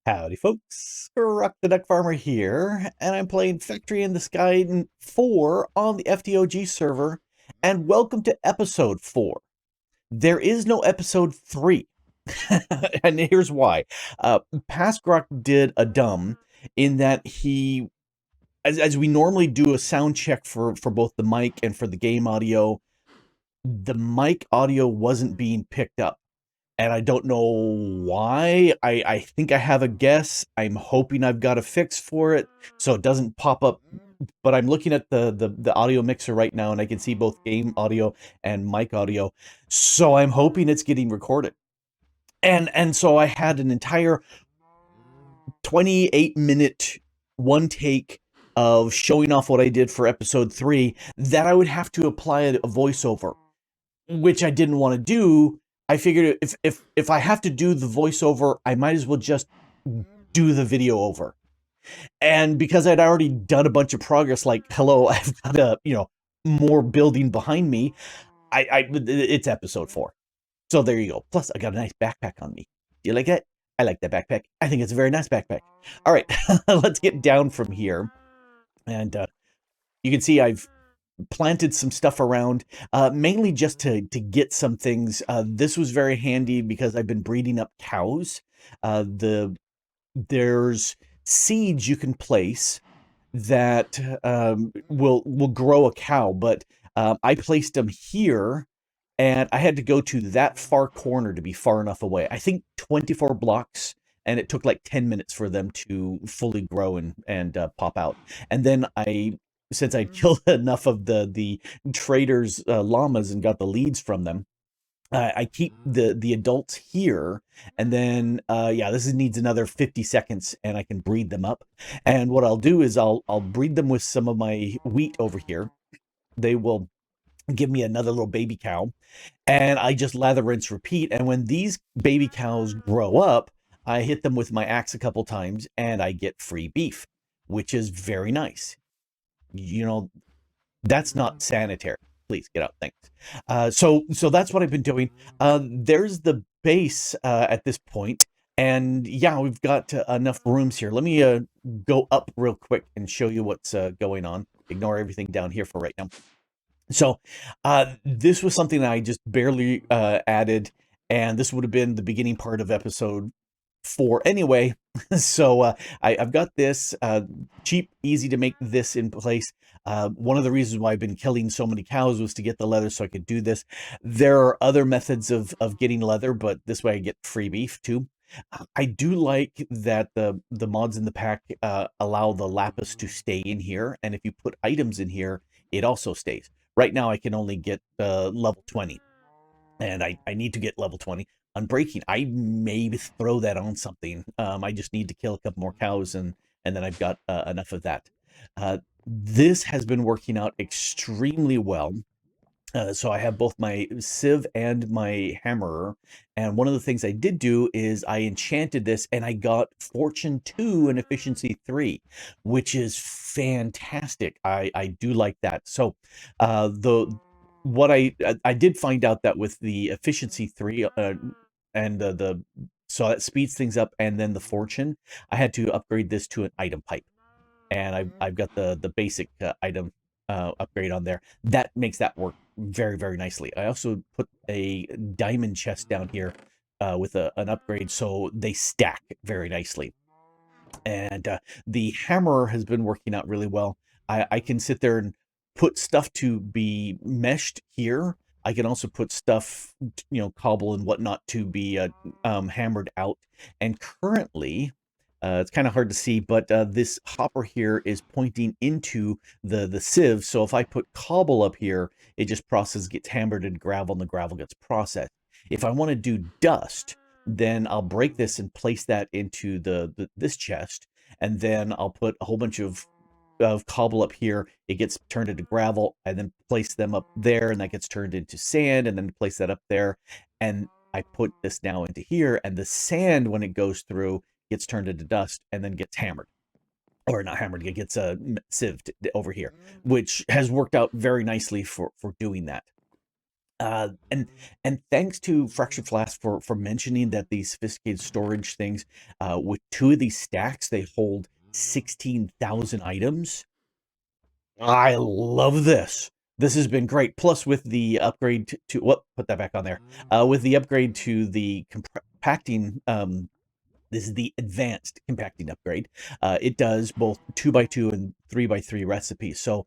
Howdy, folks. Grok the DuckFarmer here, and I'm playing Factory in the Sky 4 on the FTOG server, and welcome to episode 4. There is no episode 3, and here's why. Past Grok did a dumb in that he, as we normally do a sound check for both the mic and for the game audio, the mic audio wasn't being picked up. And I don't know why. I think I have a guess. I'm hoping I've got a fix for it so it doesn't pop up. But I'm looking at the audio mixer right now, and I can see both game audio and mic audio. So I'm hoping it's getting recorded. And so I had an entire 28-minute one take of showing off what I did for episode 3 that I would have to apply a voiceover, which I didn't want to do. I figured if I have to do the voiceover, I might as well just do the video over. And because I'd already done a bunch of progress, like, hello, I've got more building behind me. It's episode 4. So there you go. Plus, I got a nice backpack on me. Do you like it? I like that backpack. I think it's a very nice backpack. All right, let's get down from here. And you can see I've planted some stuff around, mainly just to get some things. This was very handy because I've been breeding up cows. There's seeds you can place that will grow a cow, but I placed them here, and I had to go to that far corner to be far enough away. I think 24 blocks, and it took like 10 minutes for them to fully grow and pop out. And then since I killed enough of the traders' llamas and got the leads from them, I keep the adults here, and then this needs another 50 seconds, and I can breed them up. And what I'll do is I'll breed them with some of my wheat over here. They will give me another little baby cow, and I just lather, rinse, repeat. And when these baby cows grow up, I hit them with my axe a couple times, and I get free beef, which is very nice. That's not sanitary. Please get out. Thanks. So that's what I've been doing. There's the base at this point, and yeah, we've got enough rooms here. Let me go up real quick and show you what's going on. Ignore everything down here for right now. So this was something that I just barely added, and this would have been the beginning part of episode 4 anyway. So I've got this cheap, easy to make this in place. One of the reasons why I've been killing so many cows was to get the leather so I could do this. There are other methods of getting leather, but this way I get free beef too. I do like that the mods in the pack allow the lapis to stay in here, and if you put items in here, it also stays. Right now I can only get level 20, and I need to get level 20. Unbreaking, I maybe throw that on something. I just need to kill a couple more cows, and then I've got enough of that. This has been working out extremely well. So I have both my sieve and my hammerer, and one of the things I did do is I enchanted this, and I got Fortune 2 and Efficiency 3, which is fantastic. I do like that. So what I did find out that with the Efficiency 3 and so that speeds things up, and then the Fortune, I had to upgrade this to an item pipe, and I've got the basic item upgrade on there. That makes that work very, very nicely. I also put a diamond chest down here with an upgrade, so they stack very nicely. And the hammer has been working out really well. I can sit there and put stuff to be meshed here. I can also put stuff, cobble and whatnot to be hammered out. And currently, it's kind of hard to see, but this hopper here is pointing into the sieve. So if I put cobble up here, it just gets hammered into gravel, and the gravel gets processed. If I want to do dust, then I'll break this and place that into this chest, and then I'll put a whole bunch of cobble up here. It gets turned into gravel, and then place them up there, and that gets turned into sand, and then place that up there. And I put this now into here, and the sand, when it goes through, gets turned into dust and then gets hammered, or not hammered, it gets sieved over here, which has worked out very nicely for doing that. And thanks to Fractured Flask for mentioning that these sophisticated storage things, with 2 of these stacks, they hold 16,000 items. I love this. This has been great. Plus, with the upgrade to what? Put that back on there. With the upgrade to the compacting, this is the advanced compacting upgrade. It does both 2x2 and 3x3 recipes. So,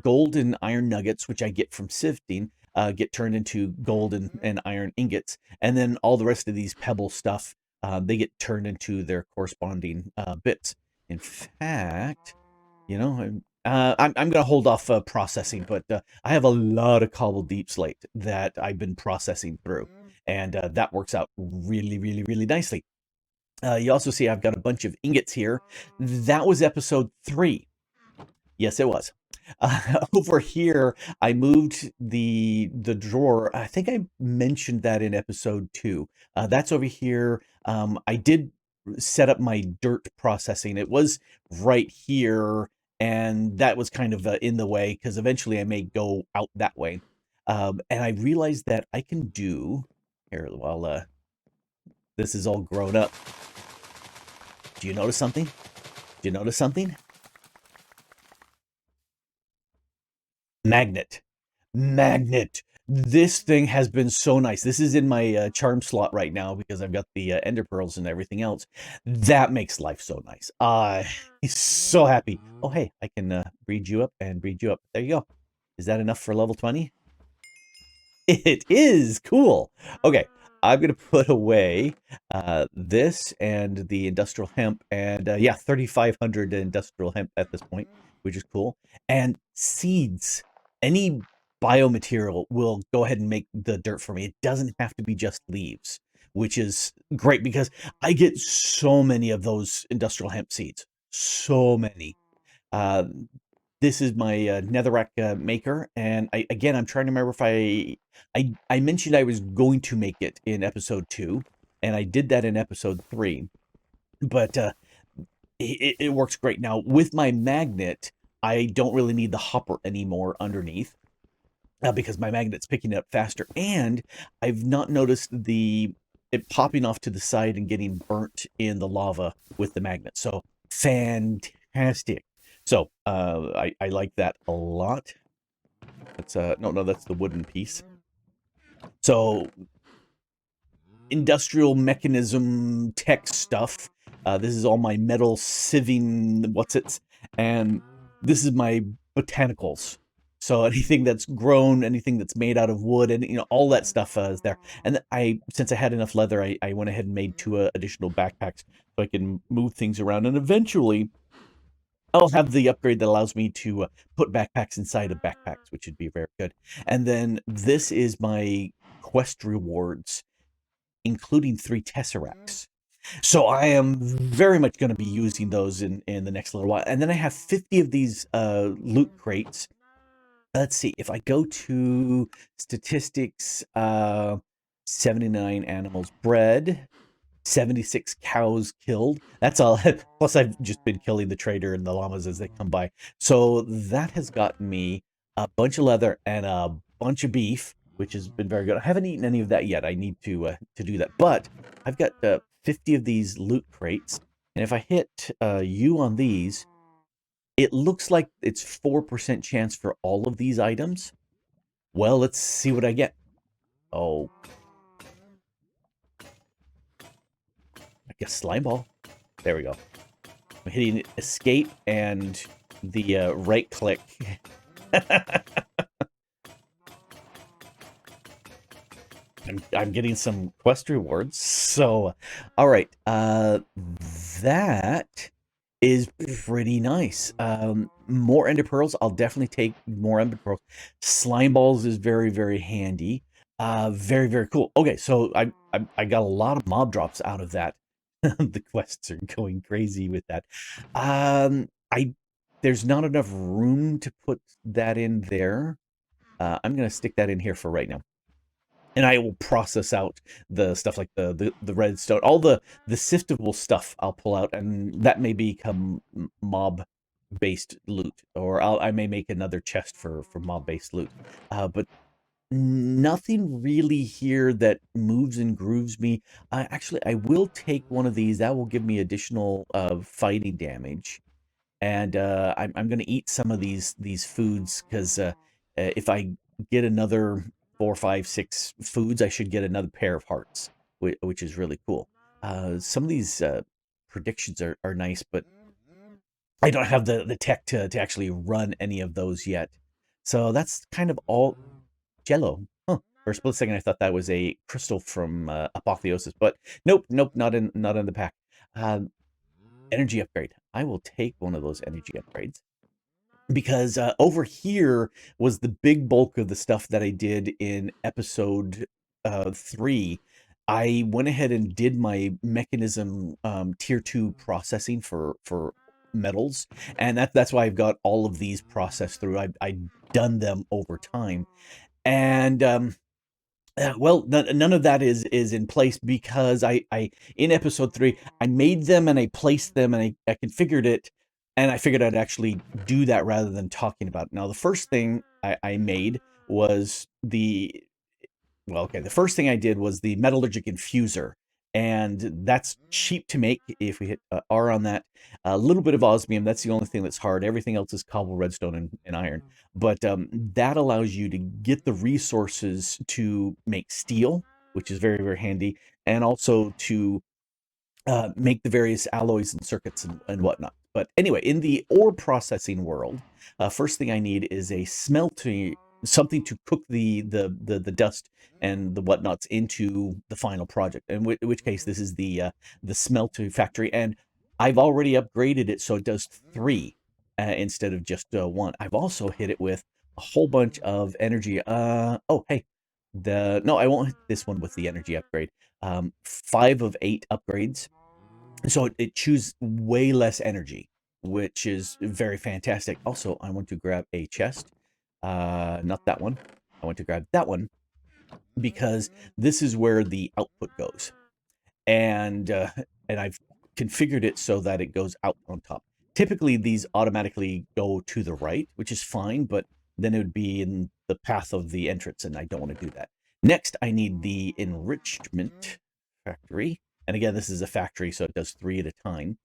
gold and iron nuggets, which I get from sifting, get turned into gold and iron ingots, and then all the rest of these pebble stuff, they get turned into their corresponding bits. In fact, you know, I'm gonna hold off processing, but I have a lot of cobbled deep slate that I've been processing through, and that works out really, really, really nicely. You also see I've got a bunch of ingots here. That was episode 3. Yes, it was. Over here, I moved the drawer. I think I mentioned that in episode 2. That's over here. I did set up my dirt processing. It was right here, and that was kind of in the way because eventually I may go out that way. And I realized that I can do here while this is all grown up. Do you notice something? Do you notice something? Magnet. Magnet. This thing has been so nice. This is in my charm slot right now because I've got the ender pearls and everything else. That makes life so nice. He's so happy. Oh, hey, I can breed you up and breed you up. There you go. Is that enough for level 20? It is cool. Okay, I'm gonna put away this and the industrial hemp, and yeah, 3,500 industrial hemp at this point, which is cool. And seeds. Any biomaterial will go ahead and make the dirt for me. It doesn't have to be just leaves, which is great because I get so many of those industrial hemp seeds. So many. Uh, this is my netherrack maker, and I'm trying to remember if I mentioned I was going to make it in episode 2, and I did that in episode 3, but it works great now with my magnet. I don't really need the hopper anymore underneath. Because my magnet's picking it up faster, and I've not noticed it popping off to the side and getting burnt in the lava with the magnet. So fantastic. So I like that a lot. That's no, that's the wooden piece. So industrial mechanism tech stuff. This is all my metal sieving and this is my botanicals. So anything that's grown, anything that's made out of wood, and all that stuff is there. And since I had enough leather, I went ahead and made 2 additional backpacks so I can move things around. And eventually, I'll have the upgrade that allows me to put backpacks inside of backpacks, which would be very good. And then this is my quest rewards, including 3 tesseracts. So I am very much going to be using those in the next little while. And then I have 50 of these loot crates. Let's see, if I go to statistics, 79 animals bred, 76 cows killed. That's all. Plus, I've just been killing the trader and the llamas as they come by. So that has gotten me a bunch of leather and a bunch of beef, which has been very good. I haven't eaten any of that yet. I need to do that. But I've got 50 of these loot crates, and if I hit U on these, it looks like it's 4% chance for all of these items. Well, let's see what I get. Oh, I guess slime ball. There we go. I'm hitting escape and the right click. I'm getting some quest rewards. So, all right. That is pretty nice. More ender pearls. I'll definitely take more ender pearls. Slime balls is very, very handy. Very, very cool. Okay, so I got a lot of mob drops out of that. The quests are going crazy with that. I There's not enough room to put that in there. I'm gonna stick that in here for right now, and I will process out the stuff like the redstone, all the siftable stuff. I'll pull out, and that may become mob based loot, or I may make another chest for mob based loot. But Nothing really here that moves and grooves me. Actually, I will take one of these. That will give me additional fighting damage, and I'm going to eat some of these foods because if I get another 4, 5, 6 foods, I should get another pair of hearts, which is really cool. Some of these predictions are nice, but I don't have the tech to actually run any of those yet. So that's kind of all Jello. Huh. For a split second, I thought that was a crystal from Apotheosis, but nope, nope, not in the pack. Um, Energy upgrade. I will take one of those energy upgrades because over here was the big bulk of the stuff that I did in episode 3. I went ahead and did my mechanism tier 2 processing for metals, and that's why I've got all of these processed through. I done them over time, and well, none of that is in place because I in episode 3 I made them and I placed them and I configured it, and I figured I'd actually do that rather than talking about it. Now the first thing I made was the first thing I did was the metallurgic infuser, and that's cheap to make if we hit R on that. A little bit of osmium, that's the only thing that's hard. Everything else is cobble, redstone, and iron. But that allows you to get the resources to make steel, which is very, very handy, and also to make the various alloys and circuits and whatnot. But anyway, in the ore processing world, first thing I need is a smelting, something to cook the dust and the whatnots into the final project. In which case, this is the smelting factory, and I've already upgraded it so it does 3 instead of just 1. I've also hit it with a whole bunch of energy. Oh, hey, the no, I won't hit this one with the energy upgrade. 5 of 8 upgrades, so it chews way less energy, which is very fantastic. Also, I want to grab a chest. Not that one. I want to grab that one because this is where the output goes, and and I've configured it so that it goes out on top. Typically, these automatically go to the right, which is fine, but then it would be in the path of the entrance, and I don't want to do that. Next, I need the enrichment factory, and again, this is a factory, so it does 3 at a time.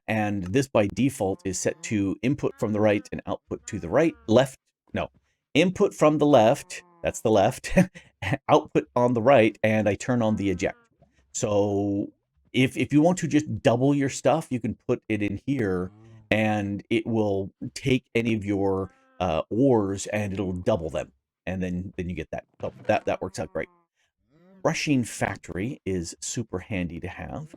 And this by default is set to input from the right and output to the right, left. No, input from the left. That's the left. Output on the right, and I turn on the eject. So if you want to just double your stuff, you can put it in here, and it will take any of your ores and it'll double them, and then you get that. So that works out great. Crushing factory is super handy to have,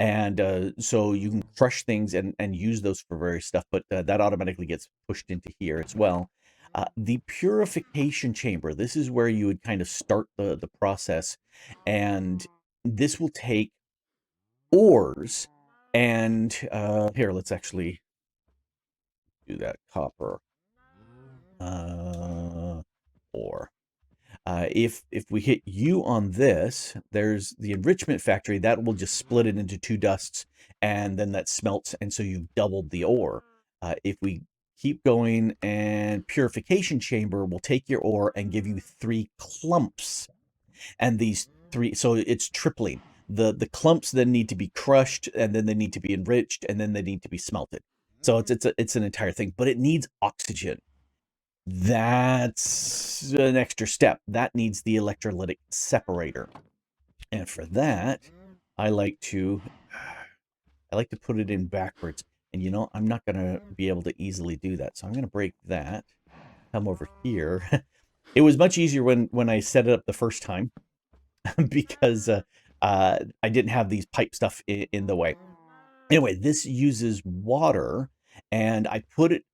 and so you can crush things and use those for various stuff, but that automatically gets pushed into here as well. The purification chamber, this is where you would kind of start the process, and this will take ores, and here, let's actually do that. Copper ore. If we hit U on this, there's the enrichment factory that will just split it into 2 dusts, and then that smelts, and so you've doubled the ore. If we keep going, and purification chamber will take your ore and give you 3 clumps, and these 3, so it's tripling. The clumps then need to be crushed, and then they need to be enriched, and then they need to be smelted. So it's an entire thing, but it needs oxygen. That's an extra step. That needs the electrolytic separator. And for that, I like to put it in backwards. And I'm not going to be able to easily do that. So I'm going to break that. Come over here. It was much easier when I set it up the first time because I didn't have these pipe stuff in the way. Anyway, this uses water, and I put it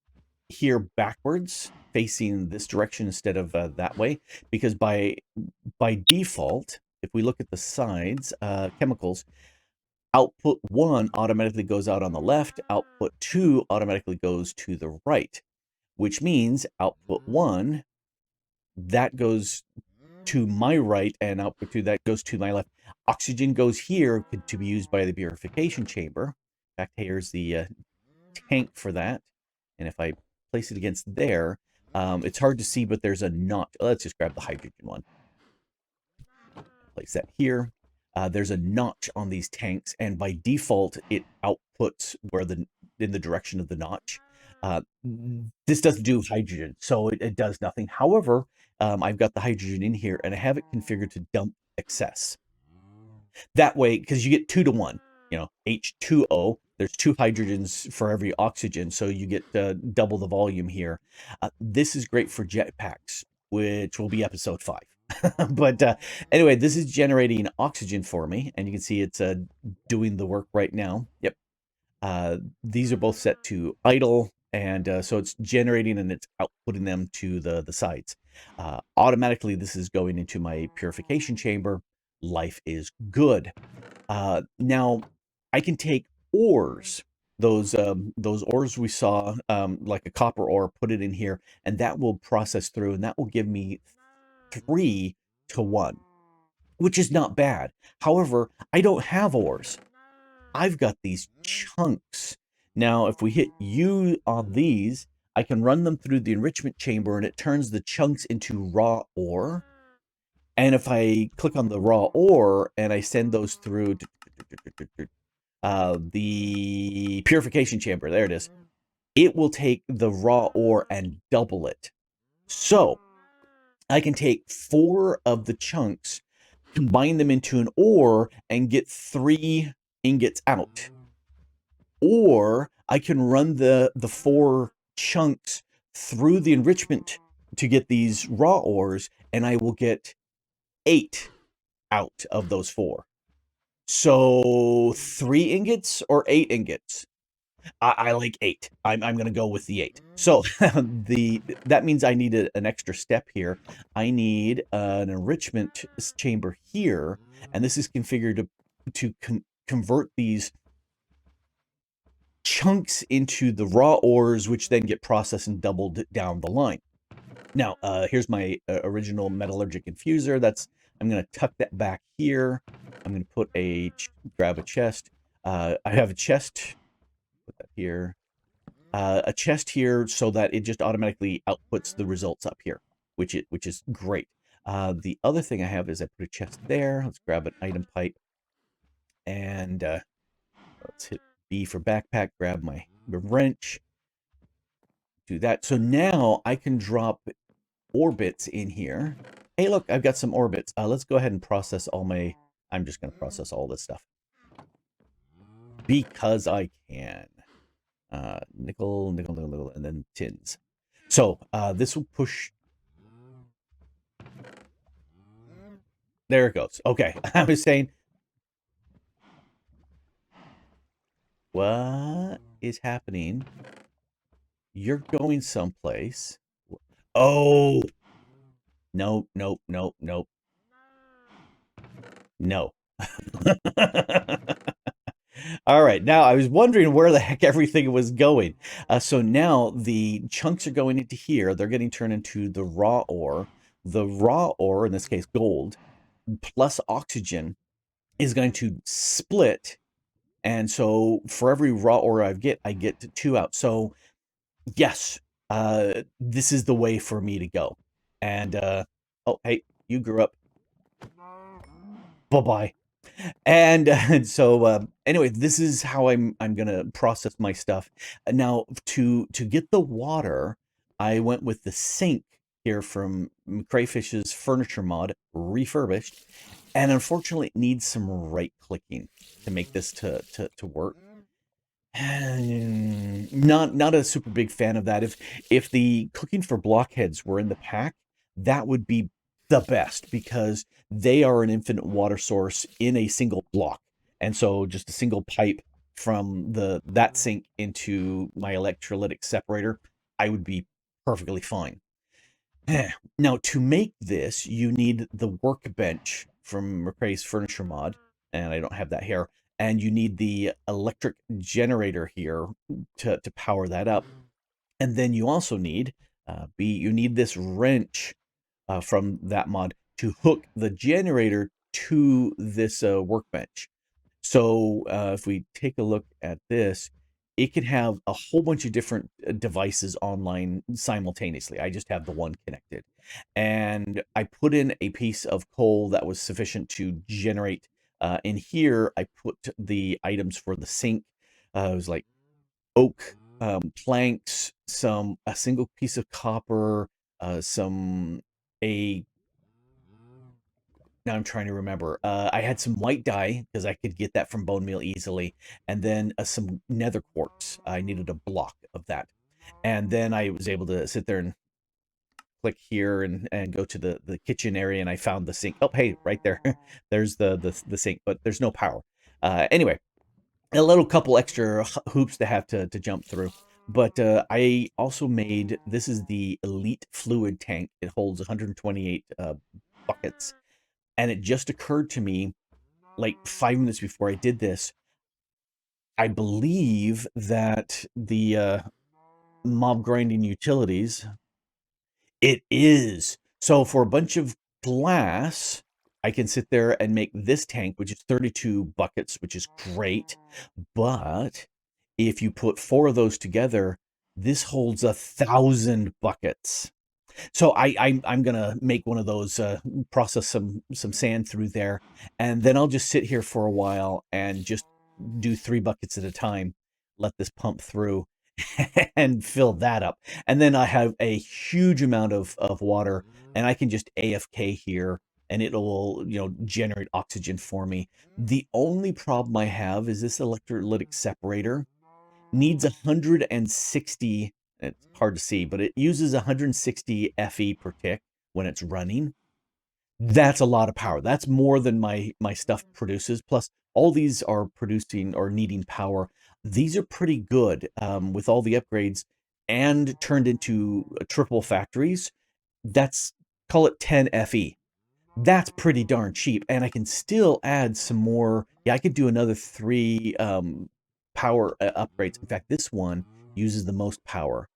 here backwards, facing this direction instead of that way, because by default, if we look at the sides, chemicals, output 1 automatically goes out on the left, output 2 automatically goes to the right, which means output 1, that goes to my right, and output 2, that goes to my left. Oxygen goes here to be used by the purification chamber. In fact, here's the tank for that. And if I place it against there, It's hard to see, but there's a notch. Let's just grab the hydrogen one. Place that here. There's a notch on these tanks, and by default, it outputs in the direction of the notch. This doesn't do hydrogen, so it does nothing. However, I've got the hydrogen in here, and I have it configured to dump excess. That way, because you get 2 to 1, H2O, there's 2 hydrogens for every oxygen, so you get double the volume here. This is great for jetpacks, which will be episode 5. But anyway, this is generating oxygen for me, and you can see it's doing the work right now. Yep. These are both set to idle, and so it's generating and it's outputting them to the sides. Automatically, this is going into my purification chamber. Life is good. Now, I can take ores, those ores we saw, like a copper ore, put it in here, and that will process through, and that will give me 3 to 1, which is not bad. However, I don't have ores. I've got these chunks. Now, if we hit U on these, I can run them through the enrichment chamber, and it turns the chunks into raw ore. And if I click on the raw ore and I send those through the purification chamber, there it is, it will take the raw ore and double it. So I can take 4 of the chunks, combine them into an ore, and get 3 ingots out. Or I can run the 4 chunks through the enrichment to get these raw ores, and I will get 8 out of those 4. So 3 ingots or 8 ingots? I like 8. I'm going to go with the 8. So that means I need an extra step here. I need an enrichment chamber here, and this is configured to convert these chunks into the raw ores, which then get processed and doubled down the line. Now, here's my original metallurgic infuser. I'm going to tuck that back here. I'm going to grab a chest. I have a chest. Put that here. A chest here so that it just automatically outputs the results up here, which is great. The other thing I have is I put a chest there. Let's grab an item pipe, and let's hit B for backpack. Grab my wrench. Do that. So now I can drop orbits in here. Hey, look, I've got some orbits. Let's go ahead and process I'm just going to process all this stuff because I can. Nickel, and then tins. So this will push. There it goes. Okay, I was saying, what is happening? You're going someplace. Oh, no. No. All right, now I was wondering where the heck everything was going. So now the chunks are going into here. They're getting turned into the raw ore. The raw ore, in this case gold, plus oxygen, is going to split. And so for every raw ore I get 2 out. So yes, this is the way for me to go. And oh, hey, you grew up. Bye-bye. And so anyway, this is how I'm gonna process my stuff. Now to get the water, I went with the sink here from Crayfish's furniture mod, refurbished, and unfortunately it needs some right clicking to make this to work. Not a super big fan of that. If the cooking for blockheads were in the pack, that would be the best because they are an infinite water source in a single block. And so just a single pipe from that sink into my electrolytic separator, I would be perfectly fine. Now, to make this, you need the workbench from McRae's furniture mod, and I don't have that here. And you need the electric generator here to power that up. And then you also need you need this wrench from that mod to hook the generator to this workbench. So if we take a look at this, it can have a whole bunch of different devices online simultaneously. I just have the one connected. And I put in a piece of coal that was sufficient to generate. In here, I put the items for the sink. It was like oak planks, a single piece of copper, some a now I'm trying to remember. I had some white dye because I could get that from bone meal easily, and then some nether quartz. I needed a block of that, and then I was able to sit there and click here and go to the kitchen area, and I found the sink. Oh, hey, right there, there's the sink, but there's no power. Anyway, a little couple extra hoops to have to jump through. But I also made this is the Elite Fluid Tank. It holds 128 buckets, and it just occurred to me like 5 minutes before I did this. I believe that the mob grinding utilities, it is. So for a bunch of glass, I can sit there and make this tank, which is 32 buckets, which is great. But if you put four of those together, this holds 1,000 buckets. So I'm gonna make one of those, process some sand through there, and then I'll just sit here for a while and just do 3 buckets at a time, let this pump through, and fill that up. And then I have a huge amount of water, and I can just AFK here, and it'll, generate oxygen for me. The only problem I have is this electrolytic separator needs 160. It's hard to see, but it uses 160 FE per tick when it's running. That's a lot of power. That's more than my stuff produces. Plus, all these are producing or needing power. These are pretty good with all the upgrades and turned into triple factories. That's call it 10 FE. That's pretty darn cheap, and I can still add some more. Yeah, I could do another 3 power upgrades. In fact, this one uses the most power.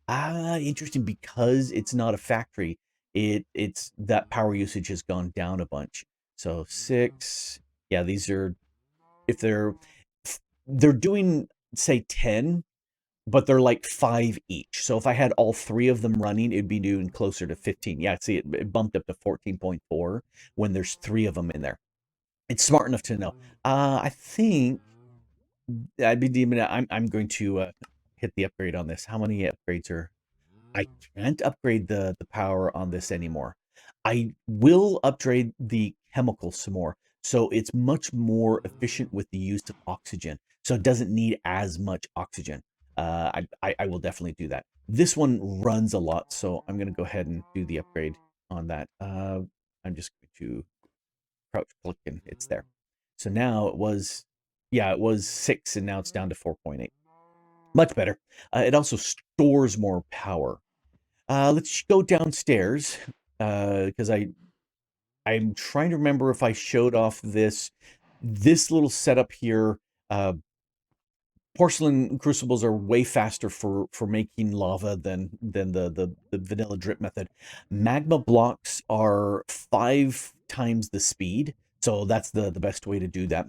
Interesting, because it's not a factory. It's that power usage has gone down a bunch. So 6. Yeah, these are, if they're doing, say, 10, but they're like 5 each. So if I had all 3 of them running, it'd be doing closer to 15. Yeah, see, it bumped up to 14.4 when there's 3 of them in there. It's smart enough to know. I think I'd be deeming it. I'm going to hit the upgrade on this. How many upgrades are? I can't upgrade the power on this anymore. I will upgrade the chemical some more, so it's much more efficient with the use of oxygen, so it doesn't need as much oxygen. I will definitely do that. This one runs a lot, so I'm gonna go ahead and do the upgrade on that. I'm just going to crouch click and it's there. So now it was, yeah, it was 6 and now it's down to 4.8. Much better. It also stores more power. Let's go downstairs because I'm trying to remember if I showed off this little setup here. Porcelain crucibles are way faster for making lava than the vanilla drip method. Magma blocks are 5 times the speed, so that's the best way to do that.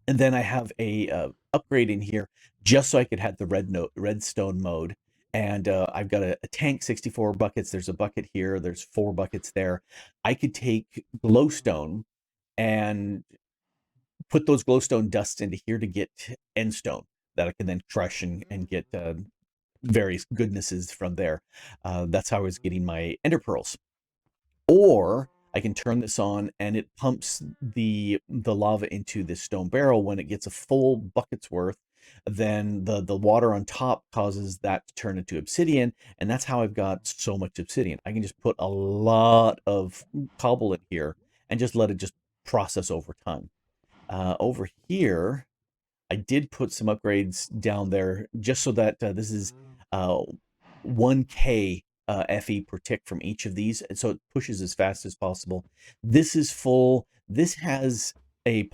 And then I have a upgrade in here just so I could have the redstone mode. And I've got a tank, 64 buckets. There's a bucket here. There's 4 buckets there. I could take glowstone and put those glowstone dusts into here to get endstone that I can then crush and get various goodnesses from there. That's how I was getting my ender pearls. Or I can turn this on and it pumps the lava into this stone barrel. When it gets a full bucket's worth, then the water on top causes that to turn into obsidian, and that's how I've got so much obsidian. I can just put a lot of cobble in here and just let it just process over time. Over here, I did put some upgrades down there just so that this is uh, 1K FE per tick from each of these, and so it pushes as fast as possible. This is full. This has a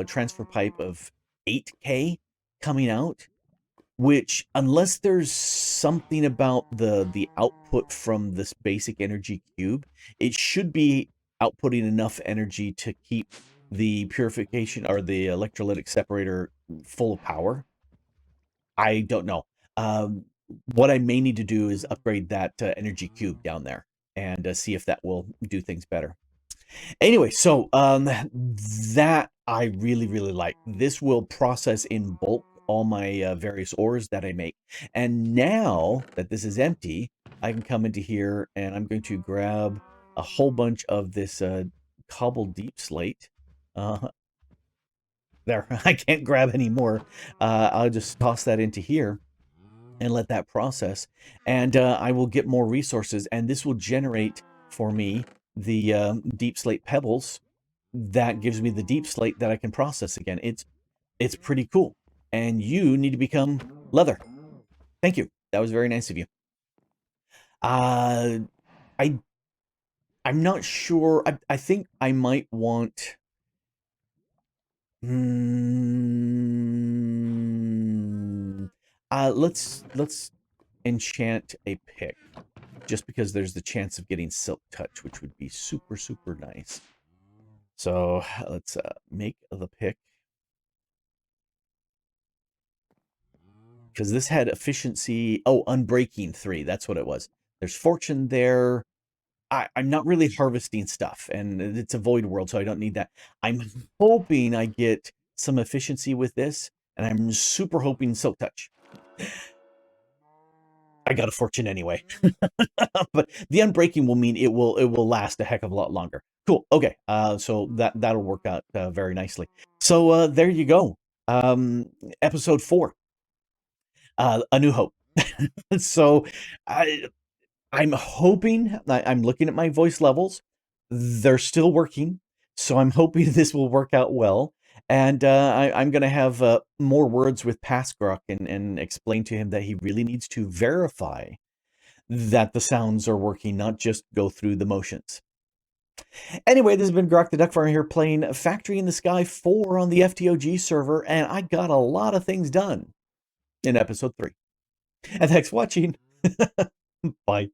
transfer pipe of 8K coming out, which, unless there's something about the output from this basic energy cube, it should be outputting enough energy to keep the purification or the electrolytic separator full of power. I don't know. What I may need to do is upgrade that energy cube down there and see if that will do things better. Anyway, so that I really, really like. This will process in bulk all my various ores that I make. And now that this is empty, I can come into here and I'm going to grab a whole bunch of this cobbled deep slate. There, I can't grab any more. I'll just toss that into here and let that process. And I will get more resources. And this will generate for me the deep slate pebbles that gives me the deep slate that I can process again. It's pretty cool. And you need to become leather. Thank you. That was very nice of you. I I'm not sure. I think I might want. Let's enchant a pick, just because there's the chance of getting silk touch, which would be super super nice. So let's make the pick, because this had efficiency. Oh, unbreaking 3. That's what it was. There's fortune there. I'm not really harvesting stuff, and it's a void world, so I don't need that. I'm hoping I get some efficiency with this, and I'm super hoping silk touch. I got a fortune anyway. But the unbreaking will mean it will last a heck of a lot longer. Cool. Okay. So that'll work out very nicely. So there you go. Episode 4. A New Hope. So I'm hoping, I'm looking at my voice levels. They're still working. So I'm hoping this will work out well. And I'm going to have more words with Past Grok and explain to him that he really needs to verify that the sounds are working, not just go through the motions. Anyway, this has been Grok the DuckFarmer here playing Factory in the Sky 4 on the FTOG server, and I got a lot of things done in episode 3. And thanks for watching. Bye.